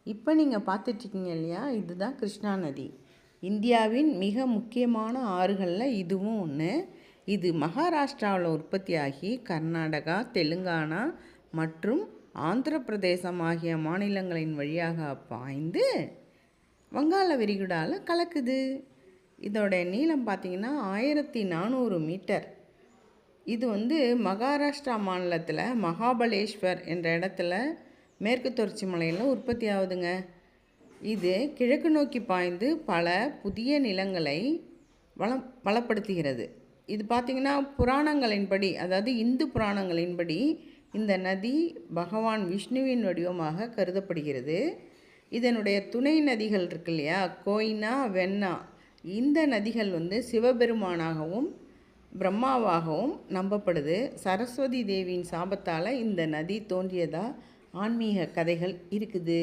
இப்போ நீங்கள் பார்த்துட்ருக்கீங்க இல்லையா, இதுதான் கிருஷ்ணா நதி. இந்தியாவின் மிக முக்கியமான ஆறுகளில் இதுவும் ஒன்று. இது மகாராஷ்டிராவில் உற்பத்தியாகி கர்நாடகா, தெலுங்கானா மற்றும் ஆந்திர பிரதேசம் ஆகிய மாநிலங்களின் வழியாக பாய்ந்து வங்காள விரிகுடாவில் கலக்குது. இதோட நீளம் பார்த்திங்கன்னா 1400 மீட்டர். இது மகாராஷ்டிரா மாநிலத்தில் மகாபலேஸ்வர் என்ற இடத்துல மேற்கு தொடர்ச்சி மலையில் உற்பத்தி ஆகுதுங்க. இது கிழக்கு நோக்கி பாய்ந்து பல புதிய நிலங்களை வளப்படுத்துகிறது. இது பார்த்திங்கன்னா புராணங்களின்படி, அதாவது இந்து புராணங்களின்படி இந்த நதி பகவான் விஷ்ணுவின் வடிவமாக கருதப்படுகிறது. இதனுடைய துணை நதிகள் இருக்கு இல்லையா, கோய்னா, வெண்ணா, இந்த நதிகள் சிவபெருமானாகவும் பிரம்மாவாகவும் நம்பப்படுது. சரஸ்வதி தேவியின் சாபத்தால் இந்த நதி தோன்றியதாக ஆன்மீக கதைகள் இருக்குது.